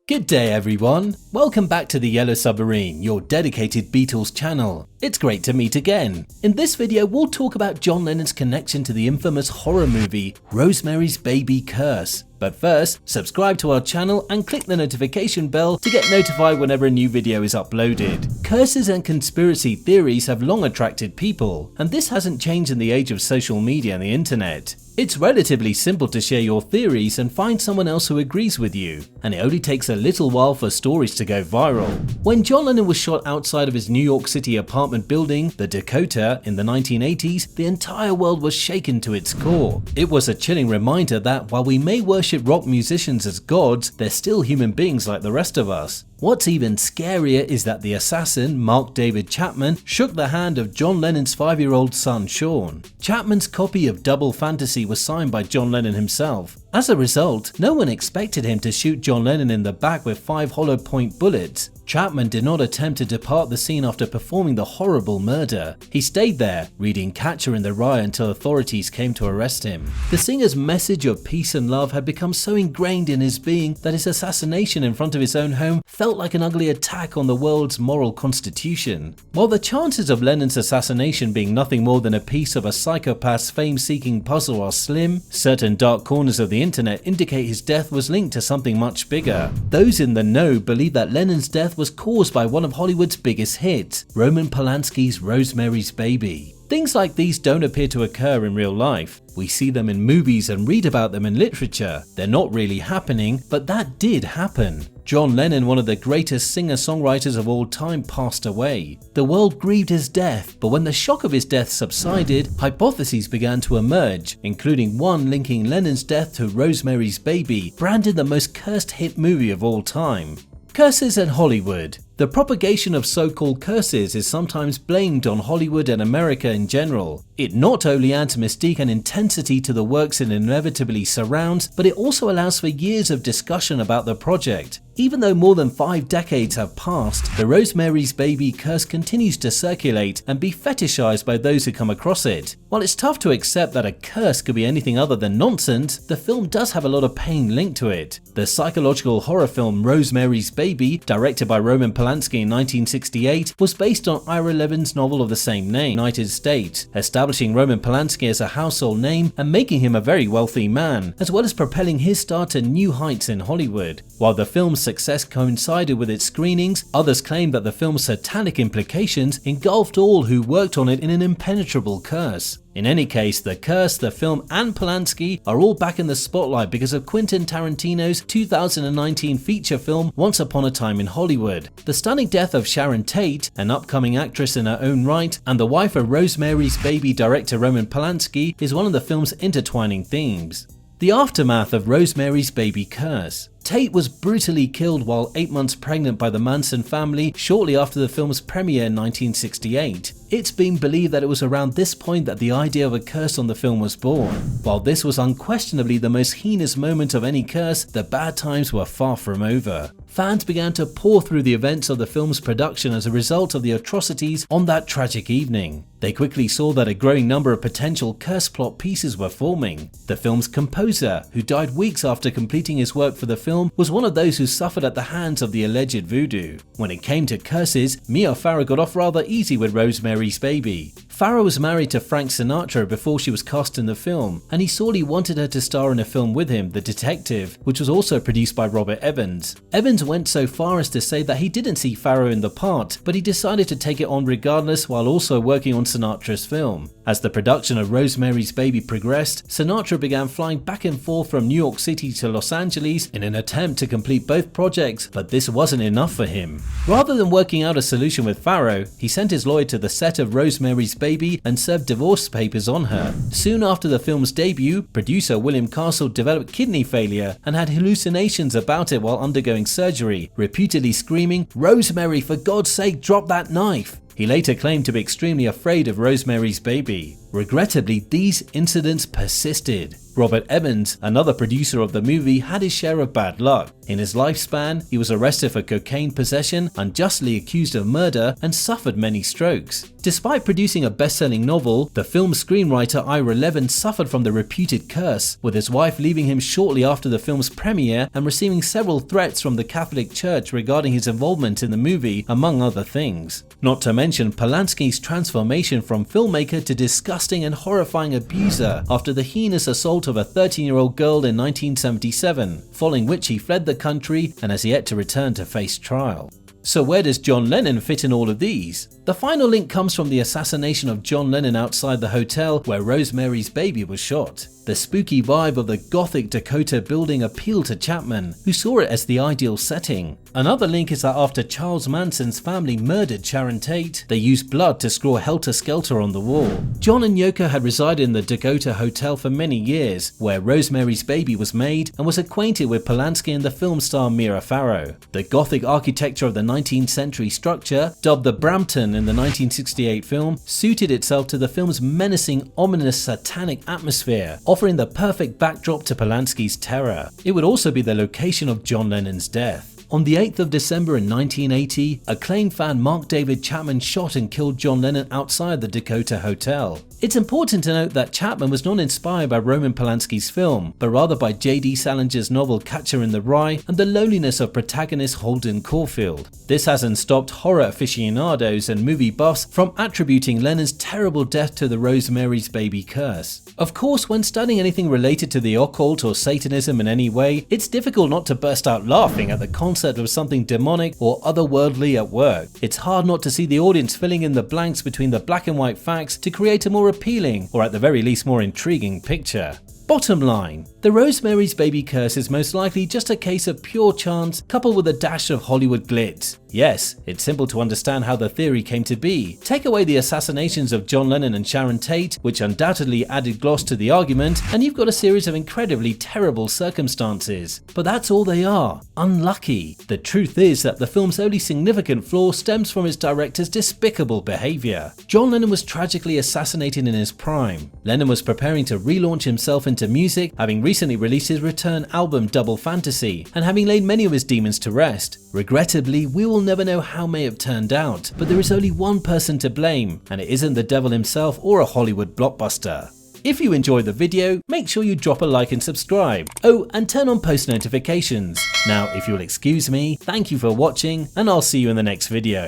Good day everyone, welcome back to the Yellow Submarine, your dedicated Beatles channel. It's great to meet again. In this video we'll talk about John Lennon's connection to the infamous horror movie Rosemary's Baby Curse. But first, subscribe to our channel and click the notification bell to get notified whenever a new video is uploaded. Curses and conspiracy theories have long attracted people, and this hasn't changed in the age of social media and the internet. It's relatively simple to share your theories and find someone else who agrees with you, and it only takes a little while for stories to go viral. When John Lennon was shot outside of his New York City apartment building, the Dakota, in the 1980s, the entire world was shaken to its core. It was a chilling reminder that while we may worship rock musicians as gods, they're still human beings like the rest of us. What's even scarier is that the assassin, David Chapman, shook the hand of John Lennon's 5-year-old son Sean. Chapman's copy of Double Fantasy was signed by John Lennon himself. As a result, no one expected him to shoot John Lennon in the back with 5 hollow point bullets. Chapman did not attempt to depart the scene after performing the horrible murder. He stayed there, reading Catcher in the Rye until authorities came to arrest him. The singer's message of peace and love had become so ingrained in his being that his assassination in front of his own home felt like an ugly attack on the world's moral constitution. While the chances of Lennon's assassination being nothing more than a piece of a psychopath's fame-seeking puzzle are slim, certain dark corners of the internet indicate his death was linked to something much bigger. Those in the know believe that Lennon's death was caused by one of Hollywood's biggest hits, Roman Polanski's Rosemary's Baby. Things like these don't appear to occur in real life. We see them in movies and read about them in literature. They're not really happening, but that did happen. John Lennon, one of the greatest singer-songwriters of all time, passed away. The world grieved his death, but when the shock of his death subsided, hypotheses began to emerge, including one linking Lennon's death to Rosemary's Baby, branded the most cursed hit movie of all time. Curses and Hollywood. The propagation of so-called curses is sometimes blamed on Hollywood and America in general. It not only adds mystique and intensity to the works it inevitably surrounds, but it also allows for years of discussion about the project. Even though more than 5 decades have passed, the Rosemary's Baby curse continues to circulate and be fetishized by those who come across it. While it's tough to accept that a curse could be anything other than nonsense, the film does have a lot of pain linked to it. The psychological horror film Rosemary's Baby, directed by Roman Polanski in 1968, was based on Ira Levin's novel of the same name, United States, establishing Roman Polanski as a household name and making him a very wealthy man, as well as propelling his star to new heights in Hollywood. While the film's success coincided with its screenings, others claimed that the film's satanic implications engulfed all who worked on it in an impenetrable curse. In any case, the curse, the film, and Polanski are all back in the spotlight because of Quentin Tarantino's 2019 feature film Once Upon a Time in Hollywood. The stunning death of Sharon Tate, an upcoming actress in her own right, and the wife of Rosemary's Baby director Roman Polanski is one of the film's intertwining themes. The aftermath of Rosemary's Baby curse. Tate was brutally killed while 8 months pregnant by the Manson family shortly after the film's premiere in 1968. It's been believed that it was around this point that the idea of a curse on the film was born. While this was unquestionably the most heinous moment of any curse, the bad times were far from over. Fans began to pour through the events of the film's production as a result of the atrocities on that tragic evening. They quickly saw that a growing number of potential curse plot pieces were forming. The film's composer, who died weeks after completing his work for the film, was one of those who suffered at the hands of the alleged voodoo. When it came to curses, Mia Farrow got off rather easy with Rosemary's Baby. Farrow was married to Frank Sinatra before she was cast in the film, and he sorely wanted her to star in a film with him, The Detective, which was also produced by Robert Evans. Evans went so far as to say that he didn't see Farrow in the part, but he decided to take it on regardless while also working on Sinatra's film. As the production of Rosemary's Baby progressed, Sinatra began flying back and forth from New York City to Los Angeles in an attempt to complete both projects, but this wasn't enough for him. Rather than working out a solution with Farrow, he sent his lawyer to the set of Rosemary's Baby and served divorce papers on her. Soon after the film's debut, producer William Castle developed kidney failure and had hallucinations about it while undergoing surgery, reputedly screaming, "Rosemary, for God's sake, drop that knife!" He later claimed to be extremely afraid of Rosemary's Baby. Regrettably, these incidents persisted. Robert Evans, another producer of the movie, had his share of bad luck. In his lifespan, he was arrested for cocaine possession, unjustly accused of murder, and suffered many strokes. Despite producing a best-selling novel, the film's screenwriter Ira Levin suffered from the reputed curse, with his wife leaving him shortly after the film's premiere and receiving several threats from the Catholic Church regarding his involvement in the movie, among other things. Not to mention Polanski's transformation from filmmaker to disgusting and horrifying abuser after the heinous assault of a 13-year-old girl in 1977, following which he fled the country and has yet to return to face trial. So where does John Lennon fit in all of these? The final link comes from the assassination of John Lennon outside the hotel where Rosemary's Baby was shot. The spooky vibe of the gothic Dakota building appealed to Chapman, who saw it as the ideal setting. Another link is that after Charles Manson's family murdered Sharon Tate, they used blood to scrawl helter-skelter on the wall. John and Yoko had resided in the Dakota Hotel for many years, where Rosemary's Baby was made, and was acquainted with Polanski and the film star Mia Farrow. The gothic architecture of the 19th century structure, dubbed the Brampton in the 1968 film, suited itself to the film's menacing, ominous, satanic atmosphere, offering the perfect backdrop to Polanski's terror. It would also be the location of John Lennon's death. On the 8th of December in 1980, acclaimed fan Mark David Chapman shot and killed John Lennon outside the Dakota Hotel. It's important to note that Chapman was not inspired by Roman Polanski's film, but rather by J.D. Salinger's novel Catcher in the Rye and the loneliness of protagonist Holden Caulfield. This hasn't stopped horror aficionados and movie buffs from attributing Lennon's terrible death to the Rosemary's Baby curse. Of course, when studying anything related to the occult or Satanism in any way, it's difficult not to burst out laughing at the concept of something demonic or otherworldly at work. It's hard not to see the audience filling in the blanks between the black and white facts to create a more appealing, or at the very least more intriguing picture. Bottom line, the Rosemary's Baby curse is most likely just a case of pure chance coupled with a dash of Hollywood glitz. Yes, it's simple to understand how the theory came to be. Take away the assassinations of John Lennon and Sharon Tate, which undoubtedly added gloss to the argument, and you've got a series of incredibly terrible circumstances. But that's all they are, unlucky. The truth is that the film's only significant flaw stems from its director's despicable behavior. John Lennon was tragically assassinated in his prime. Lennon was preparing to relaunch himself into music, having recently released his return album Double Fantasy, and having laid many of his demons to rest. Regrettably, we will never know how may have turned out, but there is only one person to blame, and it isn't the devil himself or a Hollywood blockbuster. If you enjoyed the video, make sure you drop a like and subscribe. Oh, and turn on post notifications. Now, if you'll excuse me, thank you for watching, and I'll see you in the next video.